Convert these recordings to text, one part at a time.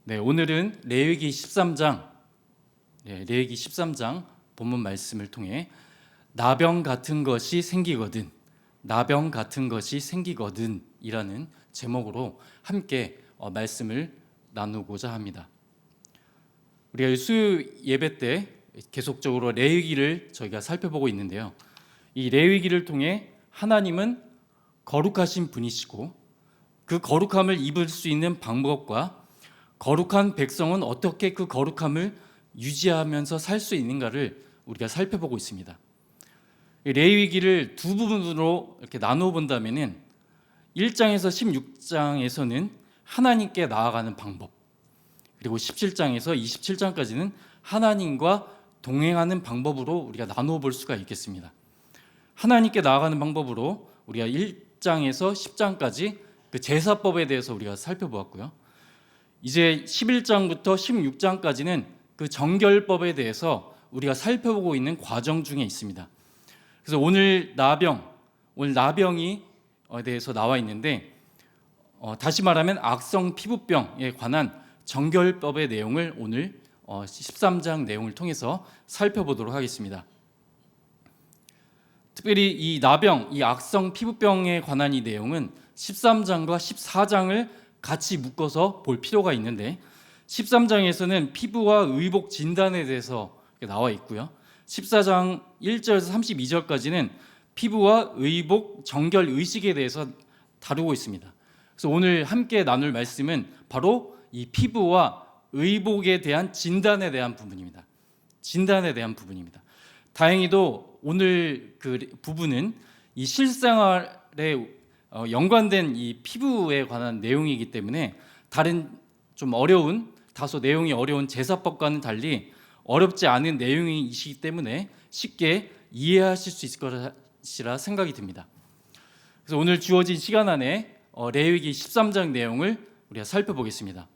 네, 오늘은 레위기 13장, 레위기 13장 본문 말씀을 통해 나병 같은 것이 생기거든, 나병 같은 것이 생기거든이라는 제목으로 함께 말씀을 나누고자 합니다. 우리가 수 예배 때 계속적으로 레위기를 저희가 살펴보고 있는데요. 이 레위기를 통해 하나님은 거룩하신 분이시고 그 거룩함을 입을 수 있는 방법과 거룩한 백성은 어떻게 그 거룩함을 유지하면서 살 수 있는가를 우리가 살펴보고 있습니다. 레위기를 두 부분으로 이렇게 나누어 본다면은 1장에서 16장에서는 하나님께 나아가는 방법, 그리고 17장에서 27장까지는 하나님과 동행하는 방법으로 우리가 나누어 볼 수가 있겠습니다. 하나님께 나아가는 방법으로 우리가 1장에서 10장까지 그 제사법에 대해서 우리가 살펴보았고요. 이제 11장부터 16장까지는 그 정결법에 대해서 우리가 살펴보고 있는 과정 중에 있습니다. 그래서 오늘 나병이 대해서 나와 있는데, 다시 말하면 악성 피부병에 관한 정결법의 내용을 오늘 13장 내용을 통해서 살펴보도록 하겠습니다. 특별히 이 나병, 이 악성 피부병에 관한 이 내용은 13장과 14장을 같이 묶어서 볼 필요가 있는데, 13장에서는 피부와 의복 진단에 대해서 나와 있고요. 14장 1절에서 32절까지는 피부와 의복 정결 의식에 대해서 다루고 있습니다. 그래서 오늘 함께 나눌 말씀은 바로 이 피부와 의복에 대한 진단에 대한 부분입니다. 진단에 대한 부분입니다. 다행히도 오늘 그 부분은 이 실생활에 연관된 이 피부에 관한 내용이기 때문에 다른 좀 다소 내용이 어려운 제사법과는 달리 어렵지 않은 내용이시기 때문에 쉽게 이해하실 수 있을 것이라 생각이 듭니다. 그래서 오늘 주어진 시간 안에 레위기 13장 내용을 우리가 살펴보겠습니다.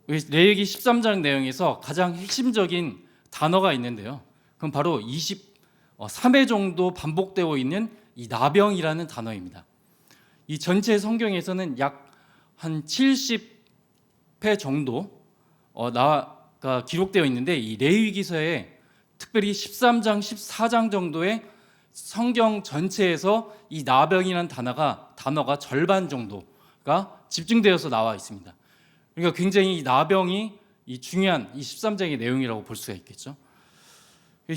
레위기 13장 내용에서 가장 핵심적인 단어가 있는데요. 그건 바로 23회 정도 반복되어 있는 이 나병이라는 단어입니다. 이 전체 성경에서는 약 한 70회 정도가 기록되어 있는데, 이 레위기서에 특별히 13장, 14장 정도의 성경 전체에서 이 나병이라는 단어가 절반 정도가 집중되어서 나와 있습니다. 그러니까 굉장히 이 나병이 중요한 이 13장의 내용이라고 볼 수가 있겠죠.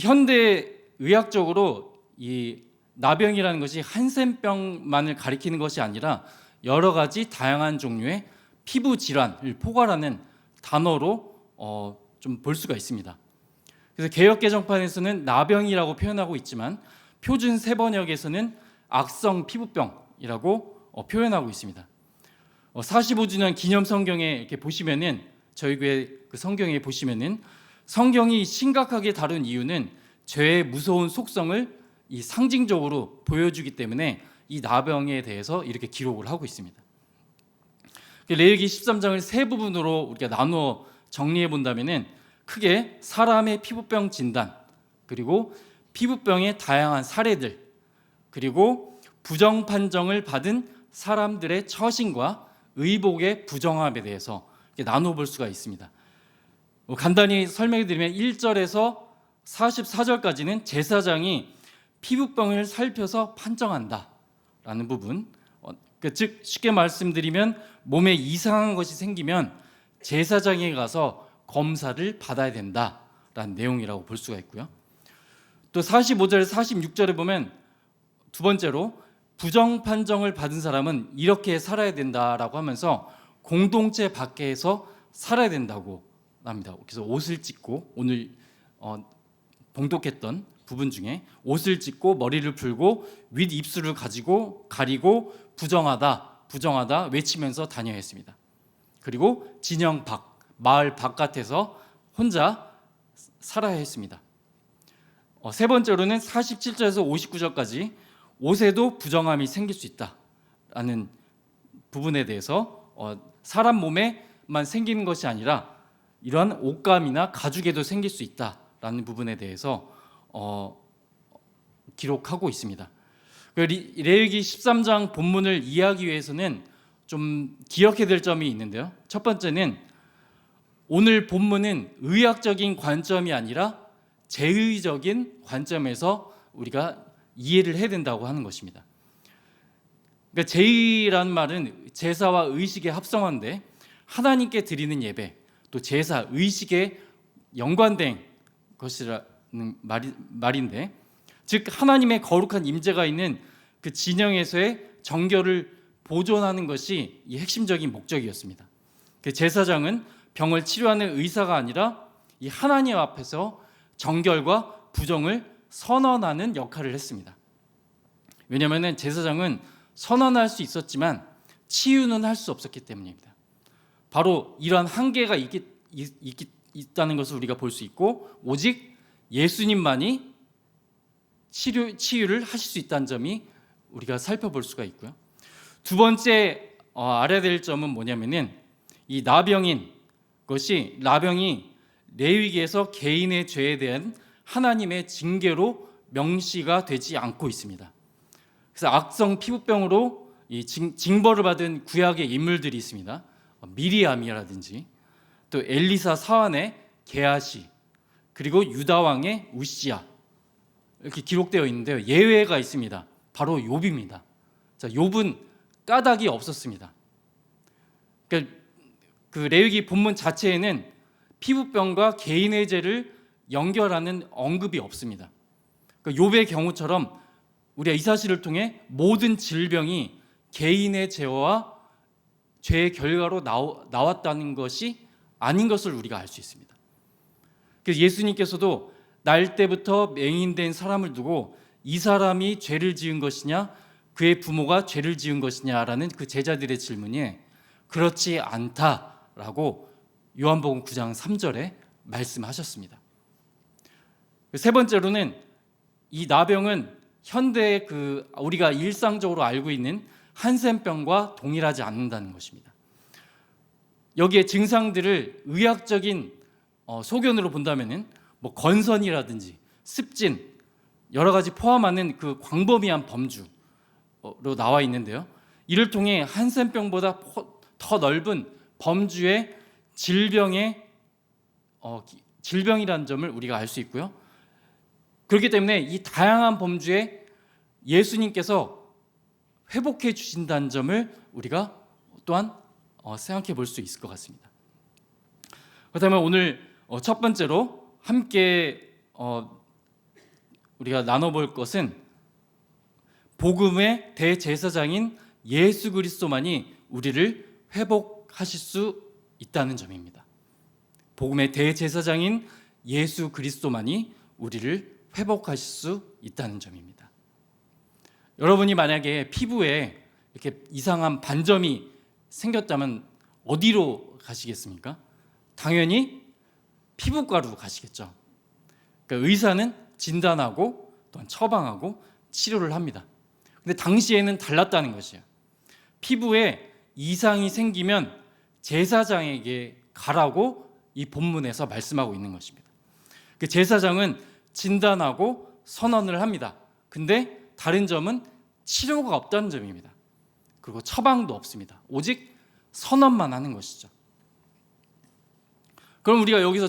현대 의학적으로 이 나병이라는 것이 한센병만을 가리키는 것이 아니라 여러 가지 다양한 종류의 피부 질환을 포괄하는 단어로 좀 볼 수가 있습니다. 그래서 개역개정판에서는 나병이라고 표현하고 있지만 표준 세번역에서는 악성 피부병이라고 표현하고 있습니다. 45주년 기념 성경에 이렇게 보시면은, 저희 교회 그 성경에 보시면은 성경이 심각하게 다룬 이유는 죄의 무서운 속성을 이 상징적으로 보여주기 때문에 이 나병에 대해서 이렇게 기록을 하고 있습니다. 레위기 13장을 세 부분으로 우리가 나누어 정리해 본다면은 크게 사람의 피부병 진단, 그리고 피부병의 다양한 사례들, 그리고 부정 판정을 받은 사람들의 처신과 의복의 부정함에 대해서 나누어 볼 수가 있습니다. 간단히 설명해 드리면 1절에서 44절까지는 제사장이 피부병을 살펴서 판정한다라는 부분, 즉 쉽게 말씀드리면 몸에 이상한 것이 생기면 제사장에 가서 검사를 받아야 된다라는 내용이라고 볼 수가 있고요. 또 45절, 46절에 보면 두 번째로 부정 판정을 받은 사람은 이렇게 살아야 된다라고 하면서 공동체 밖에서 살아야 된다고 합니다. 그래서 옷을 찢고, 오늘 봉독했던 부분 중에 옷을 찢고 머리를 풀고 윗 입술을 가리고 부정하다 외치면서 다녀야 했습니다. 그리고 진영 밖, 마을 바깥에서 혼자 살아야 했습니다. 세 번째로는 47절에서 59절까지 옷에도 부정함이 생길 수 있다라는 부분에 대해서 사람 몸에만 생기는 것이 아니라 이러한 옷감이나 가죽에도 생길 수 있다라는 부분에 대해서 기록하고 있습니다. 레위기 13장 본문을 이해하기 위해서는 좀 기억해야 될 점이 있는데요. 첫 번째는 오늘 본문은 의학적인 관점이 아니라 제의적인 관점에서 우리가 이해를 해야 된다고 하는 것입니다. 그러니까 제의라는 말은 제사와 의식의 합성어인데 하나님께 드리는 예배, 또 제사, 의식에 연관된 것이라는 말인데, 즉 하나님의 거룩한 임재가 있는 그 진영에서의 정결을 보존하는 것이 이 핵심적인 목적이었습니다. 그 제사장은 병을 치료하는 의사가 아니라 이 하나님 앞에서 정결과 부정을 선언하는 역할을 했습니다. 왜냐하면 제사장은 선언할 수 있었지만 치유는 할 수 없었기 때문입니다. 바로 이러한 한계가 있다는 것을 우리가 볼 수 있고, 오직 예수님만이 치유를 하실 수 있다는 점이 우리가 살펴볼 수가 있고요. 두 번째 알아야 될 점은 뭐냐면은 이 나병인 것이 나병이 레위기에서 개인의 죄에 대한 하나님의 징계로 명시가 되지 않고 있습니다. 그래서 악성 피부병으로 이 징벌을 받은 구약의 인물들이 있습니다. 미리암이라든지 또 엘리사 사환의 게하시, 그리고 유다 왕의 우시야, 이렇게 기록되어 있는데요. 예외가 있습니다. 바로 욥입니다. 자, 욥은 까닭이 없었습니다. 그러니까 그 레위기 본문 자체에는 피부병과 개인의 죄를 연결하는 언급이 없습니다. 그러니까 욥의 경우처럼 우리가 이 사실을 통해 모든 질병이 개인의 죄와 죄의 결과로 나왔다는 것이 아닌 것을 우리가 알 수 있습니다. 그래서 예수님께서도 날 때부터 맹인된 사람을 두고 이 사람이 죄를 지은 것이냐 그의 부모가 죄를 지은 것이냐라는 그 제자들의 질문에 그렇지 않다라고 요한복음 9장 3절에 말씀하셨습니다. 세 번째로는 이 나병은 현대의 우리가 일상적으로 알고 있는 한센병과 동일하지 않는다는 것입니다. 여기에 증상들을 의학적인 소견으로 본다면은 뭐 건선이라든지 습진 여러 가지 포함하는 그 광범위한 범주로 나와 있는데요. 이를 통해 한센병보다 더 넓은 범주의 질병이라는 점을 우리가 알 수 있고요. 그렇기 때문에 이 다양한 범주에 예수님께서 회복해 주신다는 점을 우리가 또한 생각해 볼 수 있을 것 같습니다. 그렇다면 오늘 첫 번째로 함께 우리가 나눠볼 것은 복음의 대제사장인 예수 그리스도만이 우리를 회복하실 수 있다는 점입니다. 복음의 대제사장인 예수 그리스도만이 우리를 회복하실 수 있다는 점입니다. 여러분이 만약에 피부에 이렇게 이상한 반점이 생겼다면 어디로 가시겠습니까? 당연히 피부과로 가시겠죠. 그러니까 의사는 진단하고 또한 처방하고 치료를 합니다. 근데 당시에는 달랐다는 것이에요. 피부에 이상이 생기면 제사장에게 가라고 이 본문에서 말씀하고 있는 것입니다. 그 제사장은 진단하고 선언을 합니다. 근데 다른 점은 치료가 없다는 점입니다. 그리고 처방도 없습니다. 오직 선언만 하는 것이죠. 그럼 우리가 여기서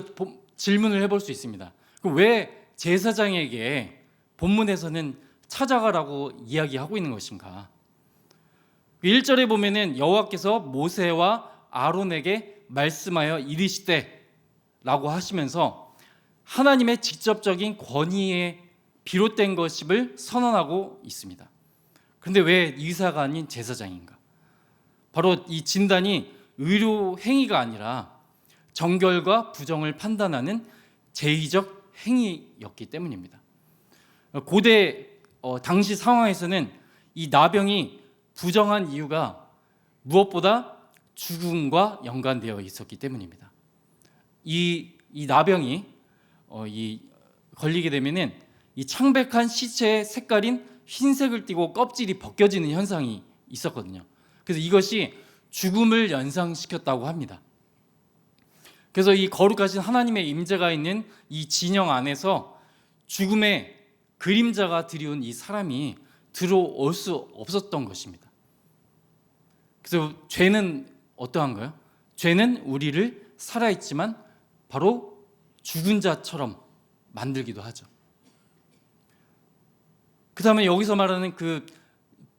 질문을 해볼 수 있습니다. 그럼 왜 제사장에게 본문에서는 찾아가라고 이야기하고 있는 것인가? 1절에 보면은 여호와께서 모세와 아론에게 말씀하여 이르시되 라고 하시면서 하나님의 직접적인 권위에 비롯된 것임을 선언하고 있습니다. 그런데 왜 의사가 아닌 제사장인가? 바로 이 진단이 의료 행위가 아니라 정결과 부정을 판단하는 제의적 행위였기 때문입니다. 고대 당시 상황에서는 이 나병이 부정한 이유가 무엇보다 죽음과 연관되어 있었기 때문입니다. 이 나병이 걸리게 되면은 이 창백한 시체의 색깔인 흰색을 띠고 껍질이 벗겨지는 현상이 있었거든요. 그래서 이것이 죽음을 연상시켰다고 합니다. 그래서 이 거룩하신 하나님의 임재가 있는 이 진영 안에서 죽음의 그림자가 드리운 이 사람이 들어올 수 없었던 것입니다. 그래서 죄는 어떠한가요? 죄는 우리를 살아있지만 바로 죽은 자처럼 만들기도 하죠. 그 다음에 여기서 말하는 그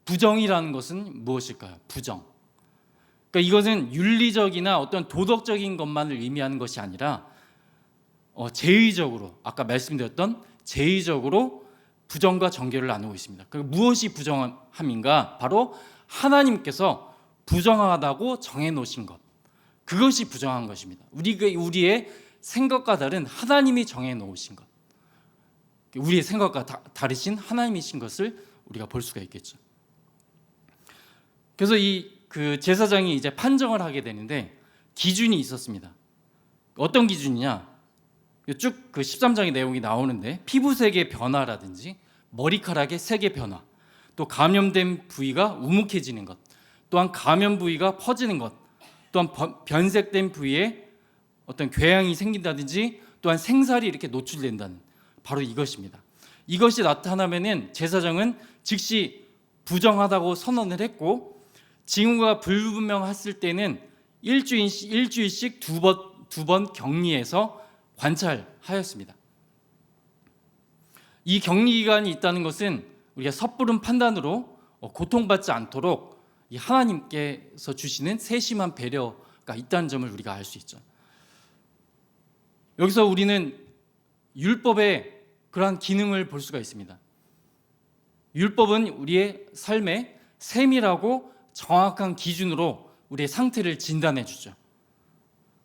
부정이라는 것은 무엇일까요? 부정. 그러니까 이것은 윤리적이나 어떤 도덕적인 것만을 의미하는 것이 아니라 제의적으로, 아까 말씀드렸던 제의적으로 부정과 정결을 나누고 있습니다. 그 무엇이 부정함인가? 바로 하나님께서 부정하다고 정해놓으신 것, 그것이 부정한 것입니다. 우리의 생각과 다른 하나님이 정해놓으신 것, 우리의 생각과 다르신 하나님이신 것을 우리가 볼 수가 있겠죠. 그래서 그 제사장이 이제 판정을 하게 되는데 기준이 있었습니다. 어떤 기준이냐? 쭉 그 13장의 내용이 나오는데 피부색의 변화라든지 머리카락의 색의 변화, 또 감염된 부위가 우묵해지는 것, 또한 감염 부위가 퍼지는 것, 또한 변색된 부위에 어떤 궤양이 생긴다든지 또한 생살이 이렇게 노출된다는 바로 이것입니다. 이것이 나타나면은 제사장은 즉시 부정하다고 선언을 했고 징후가 불분명했을 때는 일주일씩 두 번 격리해서 관찰하였습니다. 이 격리 기간이 있다는 것은 우리가 섣부른 판단으로 고통받지 않도록 이 하나님께서 주시는 세심한 배려가 있다는 점을 우리가 알 수 있죠. 여기서 우리는 율법의 그러한 기능을 볼 수가 있습니다. 율법은 우리의 삶에 세밀하고 정확한 기준으로 우리의 상태를 진단해 주죠.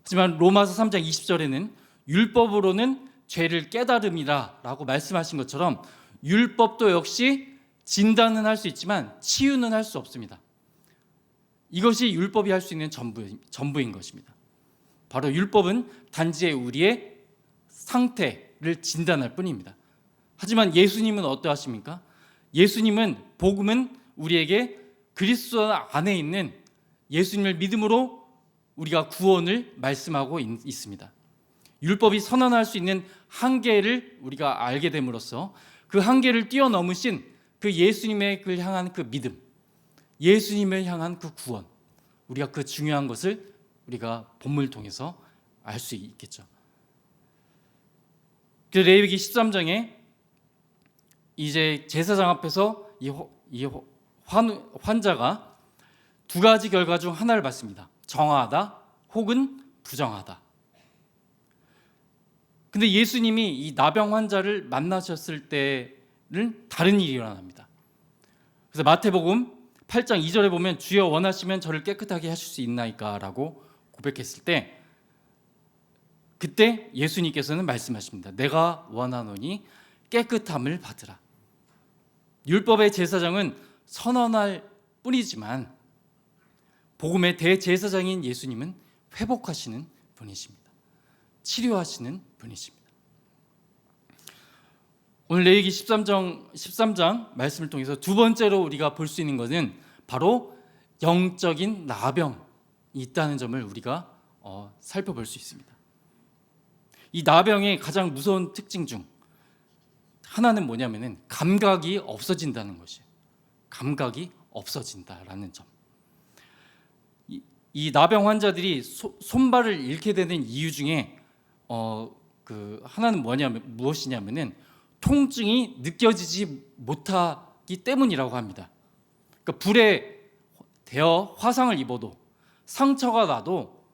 하지만 로마서 3장 20절에는 율법으로는 죄를 깨달음이라라고 말씀하신 것처럼 율법도 역시 진단은 할 수 있지만 치유는 할 수 없습니다. 이것이 율법이 할 수 있는 전부인 것입니다. 바로 율법은 단지 우리의 상태를 진단할 뿐입니다. 하지만 예수님은 어떠하십니까? 예수님은, 복음은 우리에게 그리스도 안에 있는 예수님을 믿음으로 우리가 구원을 말씀하고 있습니다. 율법이 선언할 수 있는 한계를 우리가 알게 됨으로써 그 한계를 뛰어넘으신 그 예수님을 향한 그 믿음, 예수님을 향한 그 구원, 우리가 그 중요한 것을 우리가 본문을 통해서 알 수 있겠죠. 그 레위기 13장에 이제 제사장 앞에서 이 환자가 두 가지 결과 중 하나를 받습니다. 정하다 혹은 부정하다. 근데 예수님이 이 나병 환자를 만나셨을 때는 다른 일이 일어납니다. 그래서 마태복음 8장 2절에 보면 주여 원하시면 저를 깨끗하게 하실 수 있나이까 라고 고백했을 때 그때 예수님께서는 말씀하십니다. 내가 원하노니 깨끗함을 받으라. 율법의 제사장은 선언할 뿐이지만 복음의 대제사장인 예수님은 회복하시는 분이십니다. 치료하시는 분이십니다. 오늘 레위기 13장 말씀을 통해서 두 번째로 우리가 볼 수 있는 것은 바로 영적인 나병이 있다는 점을 우리가 살펴볼 수 있습니다. 이 나병의 가장 무서운 특징 중 하나는 뭐냐면은 감각이 없어진다는 것이에요. 감각이 없어진다라는 점. 이 나병 환자들이 손발을 잃게 되는 이유 중에 그 하나는 무엇이냐면은 통증이 느껴지지 못하기 때문이라고 합니다. 그러니까 불에 대어 화상을 입어도 상처가 나도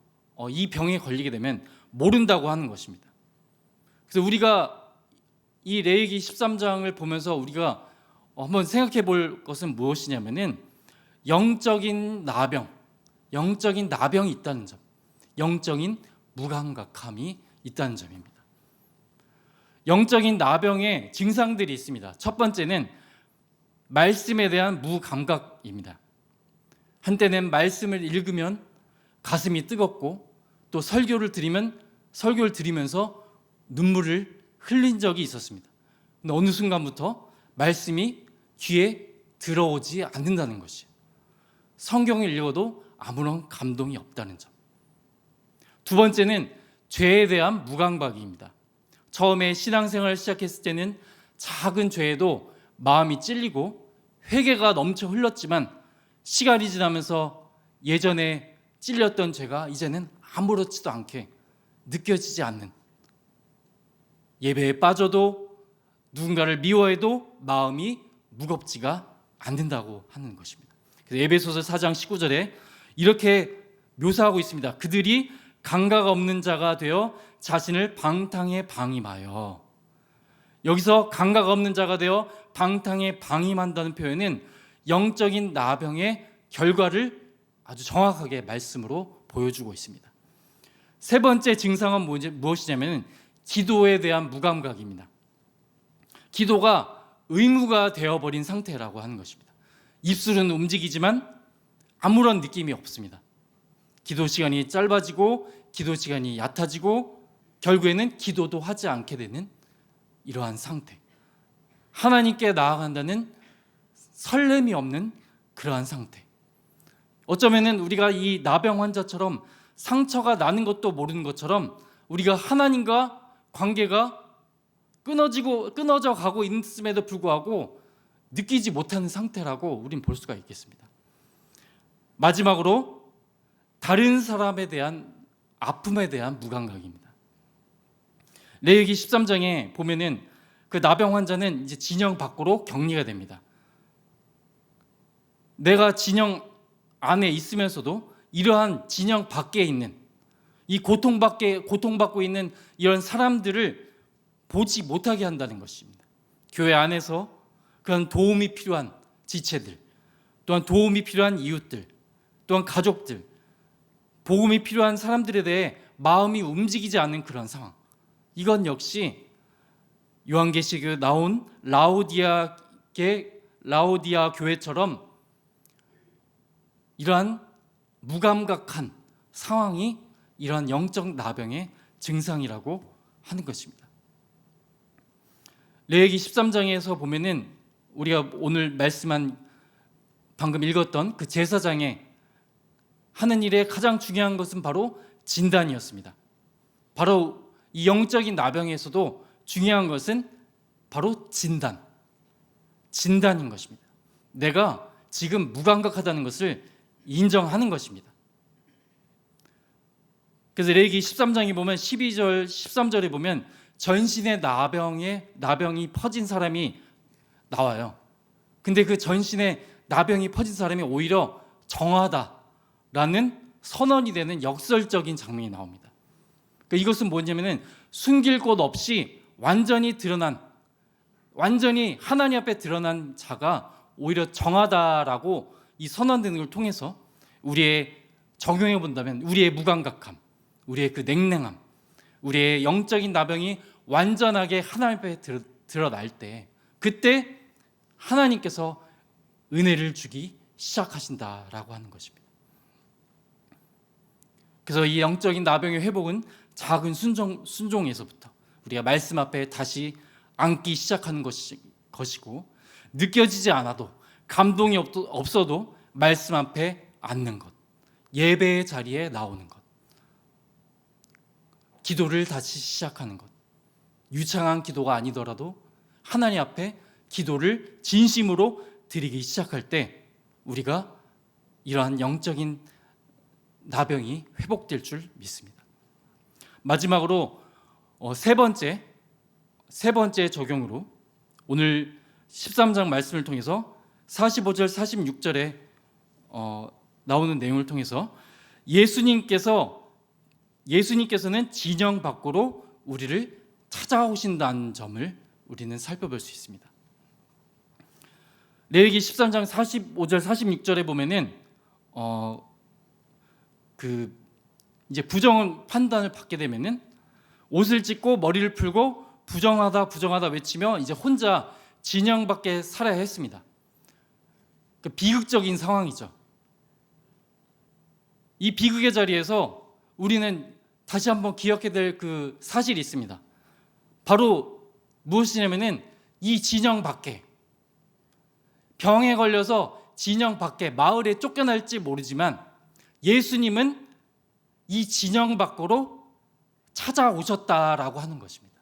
이 병에 걸리게 되면 모른다고 하는 것입니다. 그래서 우리가 이 레위기 13장을 보면서 우리가 한번 생각해 볼 것은 무엇이냐면은 영적인 나병이 있다는 점, 영적인 무감각함이 있다는 점입니다. 영적인 나병의 증상들이 있습니다. 첫 번째는 말씀에 대한 무감각입니다. 한때는 말씀을 읽으면 가슴이 뜨겁고 또 설교를 들으면서 눈물을 흘린 적이 있었습니다. 근데 어느 순간부터 말씀이 귀에 들어오지 않는다는 것이에요. 성경을 읽어도 아무런 감동이 없다는 점. 두 번째는 죄에 대한 무감각입니다. 처음에 신앙생활을 시작했을 때는 작은 죄에도 마음이 찔리고 회개가 넘쳐 흘렀지만 시간이 지나면서 예전에 찔렸던 죄가 이제는 아무렇지도 않게 느껴지지 않는, 예배에 빠져도 누군가를 미워해도 마음이 무겁지가 않는다고 하는 것입니다. 그래서 에베소서 4장 19절에 이렇게 묘사하고 있습니다. 그들이 감각 없는 자가 되어 자신을 방탕에 방임하여. 여기서 감각 없는 자가 되어 방탕에 방임한다는 표현은 영적인 나병의 결과를 아주 정확하게 말씀으로 보여주고 있습니다. 세 번째 증상은 무엇이냐면 기도에 대한 무감각입니다. 기도가 의무가 되어버린 상태라고 하는 것입니다. 입술은 움직이지만 아무런 느낌이 없습니다. 기도 시간이 짧아지고 기도 시간이 얕아지고 결국에는 기도도 하지 않게 되는 이러한 상태, 하나님께 나아간다는 설렘이 없는 그러한 상태. 어쩌면은 우리가 이 나병 환자처럼 상처가 나는 것도 모르는 것처럼 우리가 하나님과 관계가 끊어져 가고 있음에도 불구하고 느끼지 못하는 상태라고 우린 볼 수가 있겠습니다. 마지막으로 다른 사람에 대한 아픔에 대한 무감각입니다. 레위기 13장에 보면은 그 나병 환자는 이제 진영 밖으로 격리가 됩니다. 내가 진영 안에 있으면서도 이러한 진영 밖에 있는 이 고통받고 있는 이런 사람들을 보지 못하게 한다는 것입니다. 교회 안에서 그런 도움이 필요한 지체들, 또한 도움이 필요한 이웃들, 또한 가족들, 복음이 필요한 사람들에 대해 마음이 움직이지 않는 그런 상황. 이건 역시 요한계시록에 나온 라오디아 교회처럼 이러한 무감각한 상황이 이러한 영적 나병의 증상이라고 하는 것입니다. 레위기 13장에서 보면은 우리가 오늘 말씀한 방금 읽었던 그 제사장의 하는 일에 가장 중요한 것은 바로 진단이었습니다. 바로 이 영적인 나병에서도 중요한 것은 바로 진단인 것입니다. 내가 지금 무감각하다는 것을 인정하는 것입니다. 그래서 레위기 13장에 보면 12절, 13절에 보면 전신에 나병이 퍼진 사람이 나와요. 근데 그 전신에 나병이 퍼진 사람이 오히려 정하다라는 선언이 되는 역설적인 장면이 나옵니다. 그러니까 이것은 뭐냐면은 숨길 곳 없이 완전히 하나님 앞에 드러난 자가 오히려 정하다라고 이 선언되는 걸 통해서 우리의 적용해 본다면 우리의 무감각함, 우리의 그 냉랭함, 우리의 영적인 나병이 완전하게 하나님 앞에 드러날 때 그때 하나님께서 은혜를 주기 시작하신다라고 하는 것입니다. 그래서 이 영적인 나병의 회복은 작은 순종에서부터 우리가 말씀 앞에 다시 앉기 시작하는 것이고 느껴지지 않아도 감동이 없어도 말씀 앞에 앉는 것, 예배의 자리에 나오는 것, 기도를 다시 시작하는 것, 유창한 기도가 아니더라도 하나님 앞에 기도를 진심으로 드리기 시작할 때 우리가 이러한 영적인 나병이 회복될 줄 믿습니다. 마지막으로 세 번째 적용으로 오늘 13장 말씀을 통해서 45절 46절에 나오는 내용을 통해서 예수님께서는 진영 밖으로 우리를 찾아오신다는 점을 우리는 살펴볼 수 있습니다. 레위기 13장 45절 46절에 보면은 이제 부정 판단을 받게 되면은 옷을 찢고 머리를 풀고 부정하다 외치며 이제 혼자 진영 밖에 살아야 했습니다. 그 비극적인 상황이죠. 이 비극의 자리에서 우리는 다시 한번 기억해야 될 그 사실이 있습니다. 바로 무엇이냐면은 이 진영 밖에 병에 걸려서 진영 밖에 마을에 쫓겨날지 모르지만 예수님은 이 진영 밖으로 찾아오셨다라고 하는 것입니다.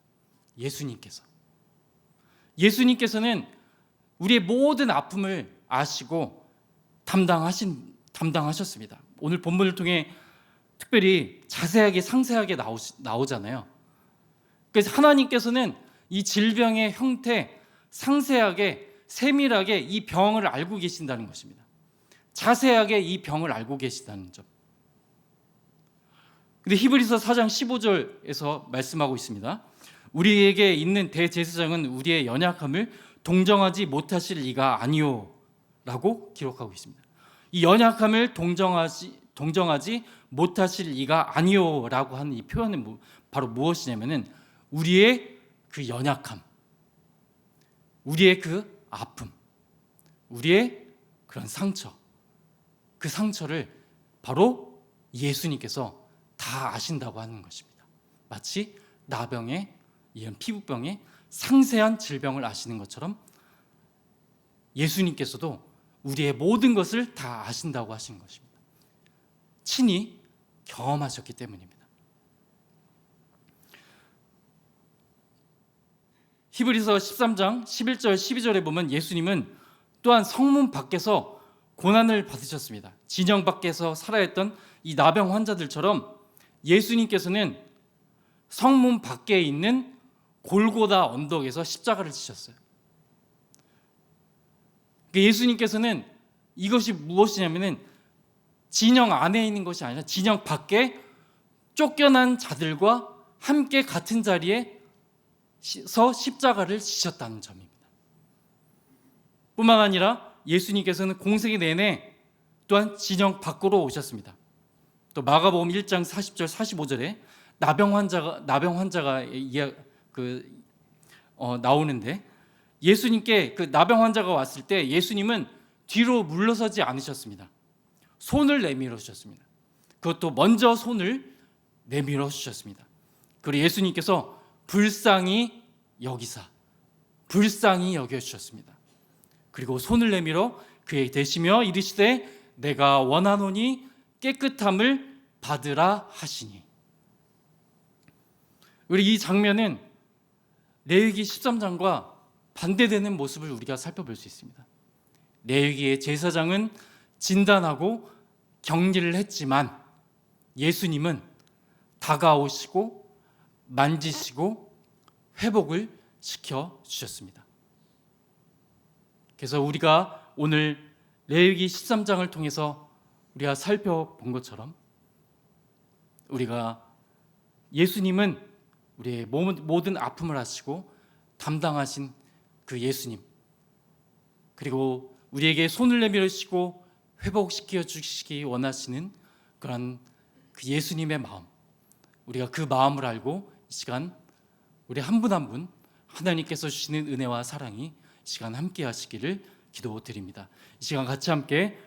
예수님께서는 우리의 모든 아픔을 아시고 담당하셨습니다. 오늘 본문을 통해 특별히 자세하게 상세하게 나오잖아요. 그래서 하나님께서는 이 질병의 형태 상세하게 세밀하게 이 병을 알고 계신다는 것입니다. 자세하게 이 병을 알고 계시다는 점. 근데 히브리서 4장 15절에서 말씀하고 있습니다. 우리에게 있는 대제사장은 우리의 연약함을 동정하지 못하실 이가 아니요 라고 기록하고 있습니다. 이 연약함을 동정하지 못하실 이가 아니요 라고 하는 이 표현은 바로 무엇이냐면은 우리의 그 연약함, 우리의 그 아픔, 우리의 그런 상처, 그 상처를 바로 예수님께서 다 아신다고 하는 것입니다. 마치 나병에 이런 피부병의 상세한 질병을 아시는 것처럼 예수님께서도 우리의 모든 것을 다 아신다고 하신 것입니다. 친히 경험하셨기 때문입니다. 히브리서 13장 11절 12절에 보면 예수님은 또한 성문 밖에서 고난을 받으셨습니다. 진영 밖에서 살아야 했던 이 나병 환자들처럼 예수님께서는 성문 밖에 있는 골고다 언덕에서 십자가를 지셨어요. 예수님께서는 이것이 무엇이냐면은 진영 안에 있는 것이 아니라 진영 밖에 쫓겨난 자들과 함께 같은 자리에서 십자가를 지셨다는 점입니다. 뿐만 아니라 예수님께서는 공생애 내내 또한 진영 밖으로 오셨습니다. 또 마가복음 1장 40절 45절에 나병 환자가 나오는데 예수님께 그 나병 환자가 왔을 때 예수님은 뒤로 물러서지 않으셨습니다. 손을 내밀어 주셨습니다. 그것도 먼저 손을 내밀어 주셨습니다. 그리고 예수님께서 불쌍히 여겨 주셨습니다. 그리고 손을 내밀어 그에게 대시며 이르시되 내가 원하노니 깨끗함을 받으라 하시니. 우리 이 장면은 레위기 13장과 반대되는 모습을 우리가 살펴볼 수 있습니다. 레위기의 제사장은 진단하고 격리를 했지만 예수님은 다가오시고 만지시고 회복을 시켜주셨습니다. 그래서 우리가 오늘 레위기 13장을 통해서 우리가 살펴본 것처럼 우리가 예수님은 우리의 모든 아픔을 하시고 담당하신 그 예수님, 그리고 우리에게 손을 내밀으시고 회복시켜 주시기 원하시는 그런 그 예수님의 마음, 우리가 그 마음을 알고 이 시간 우리 한 분 한 분 하나님께서 주시는 은혜와 사랑이 이 시간 함께 하시기를 기도드립니다. 이 시간 같이 함께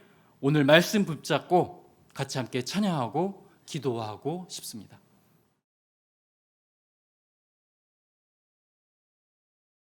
오늘 말씀 붙잡고 같이 함께 찬양하고 기도하고 싶습니다.